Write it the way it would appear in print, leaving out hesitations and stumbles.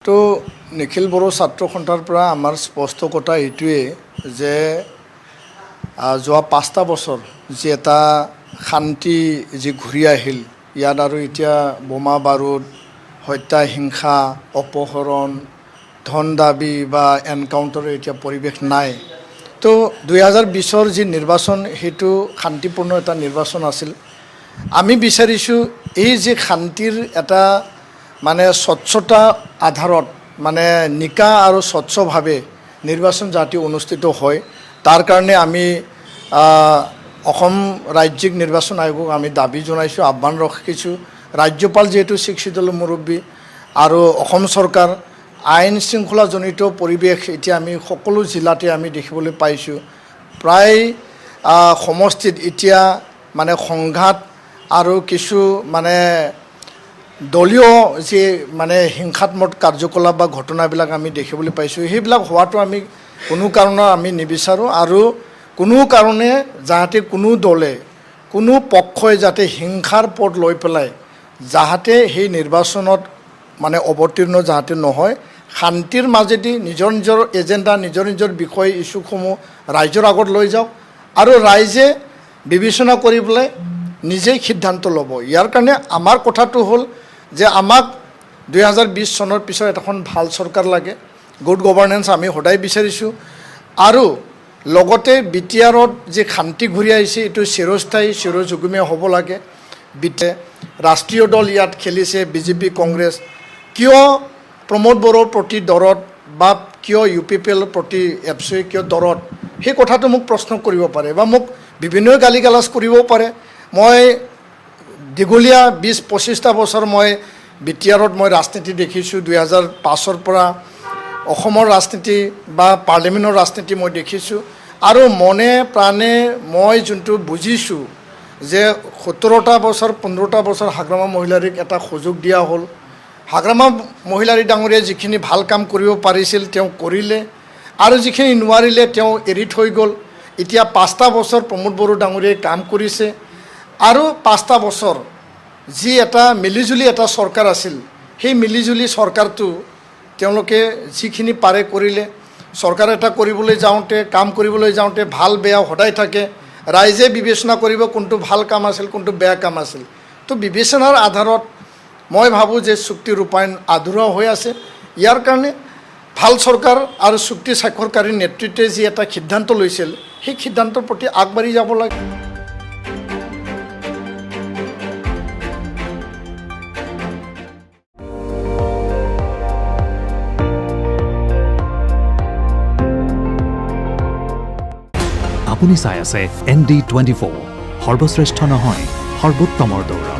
তো নিখিল বড়ো ছাত্ৰ সন্থাৰ পৰা আমাৰ স্পষ্ট কথা এইটোৱে যে যোৱা 5টা বছৰ যি এটা শান্তি যি ঘূৰি আহিল ইয়াত আৰু এতিয়া বোমা বাৰুদ হত্যা হিংসা অপহৰণ ধন দাবী বা এনকাউণ্টাৰৰ এতিয়া পৰিৱেশ নাই তো 2020ৰ যি নিৰ্বাচন সেইটো শান্তিপূৰ্ণ এটা নিৰ্বাচন আছিল আমি বিচাৰিছোঁ এই যে শান্তিৰ এটা মানে স্বচ্ছতা আধাৰত মানে নিকা আৰু স্বচ্ছভাৱে নিৰ্বাচন জাতি অনুষ্ঠিত হয় তাৰ কাৰণে আমি অসম ৰাজ্যিক নিৰ্বাচন আয়োগক আমি দাবী জনাইছোঁ আহ্বান ৰাখিছোঁ ৰাজ্যপাল যেহেতু শিক্ষিত মুৰব্বী আৰু অসম চৰকাৰ আইন শৃংখলাজনিত পৰিৱেশ এতিয়া আমি সকলো জিলাতে আমি দেখিবলৈ পাইছোঁ প্ৰায় সমষ্টিত এতিয়া মানে সংঘাত আৰু কিছু মানে দলীয় যে মানে হিংসাত্মক কাৰ্যকলাপ বা ঘটনাবিলাক আমি দেখিবলৈ পাইছোঁ সেইবিলাক হোৱাটো আমি কোনো কাৰণত আমি নিবিচাৰোঁ আৰু কোনো কাৰণে যাতে কোনো দলে কোনো পক্ষই যাতে হিংসাৰ পথ লৈ পেলাই যাতে সেই নিৰ্বাচনত মানে অৱতীৰ্ণ যাতে নহয় শান্তিৰ মাজেদি নিজৰ নিজৰ এজেণ্ডা নিজৰ নিজৰ বিষয় ইস্যুসমূহ ৰাইজৰ আগত লৈ যাওক আৰু ৰাইজে বিবেচনা কৰি পেলাই নিজেই সিদ্ধান্ত ল'ব ইয়াৰ কাৰণে আমাৰ কথাটো হ'ল যে আমাক 2020 চনৰ পিছত এখন ভাল চৰকাৰ লাগে গুড গভৰ্নেন্স আমি সদায় বিচাৰিছোঁ আৰু লগতে বিটিআৰত যে শান্তি ঘূৰি আহিছে এইটো চিৰস্থায়ী চিৰযুগমীয়া হ'ব লাগে ৰাষ্ট্ৰীয় দল ইয়াত খেলিছে বিজেপি কংগ্ৰেছ কিয় প্ৰমোদ বড়োৰ প্ৰতি দৰত বা কিয় UPPL প্ৰতি এপচি কিয় দৰত সেই কথাটো মোক প্ৰশ্ন কৰিব পাৰে বা মোক বিভিন্ন গালি গালাজ কৰিব পাৰে মই দীঘলীয়া 20-25টা বছৰ মই বিটিআৰত মই ৰাজনীতি দেখিছোঁ 2005ৰ পৰা অসমৰ ৰাজনীতি বা পাৰ্লিমেণ্টৰ ৰাজনীতি মই দেখিছোঁ আৰু মনে প্ৰাণে মই যোনটো বুজিছোঁ যে 17টা বছৰ 15টা বছৰ হাগ্ৰামা মহিলাৰীক এটা সুযোগ দিয়া হ'ল হাগ্ৰামা মহিলাৰী ডাঙৰীয়াই যিখিনি ভাল কাম কৰিব পাৰিছিল তেওঁ কৰিলে আৰু যিখিনি নোৱাৰিলে তেওঁ এৰি থৈ গ'ল এতিয়া 5টা বছৰ প্ৰমোদ বড়ো ডাঙৰীয়াই কাম কৰিছে আৰু 5টা বছৰ যি এটা মিলিজুলি এটা চৰকাৰ আছিল সেই মিলিজুলি চৰকাৰটো তেওঁলোকে যিখিনি পাৰে কৰিলে চৰকাৰ এটা কৰিবলৈ যাওঁতে কাম কৰিবলৈ যাওঁতে ভাল বেয়া সদায় থাকে ৰাইজে বিবেচনা কৰিব কোনটো ভাল কাম আছিল কোনটো বেয়া কাম আছিল তো বিবেচনাৰ আধাৰত মই ভাবোঁ যে চুক্তি ৰূপায়ণ আধৰুৱা হৈ আছে ইয়াৰ কাৰণে ভাল চৰকাৰ আৰু চুক্তি স্বাক্ষৰকাৰী নেতৃত্বে যি এটা সিদ্ধান্ত লৈছিল সেই সিদ্ধান্তৰ প্ৰতি আগবাঢ়ি যাব লাগে আপুনি চাই আছে ND24 সৰ্বশ্ৰেষ্ঠ নহয় সৰ্বোত্তমৰ দৌৰ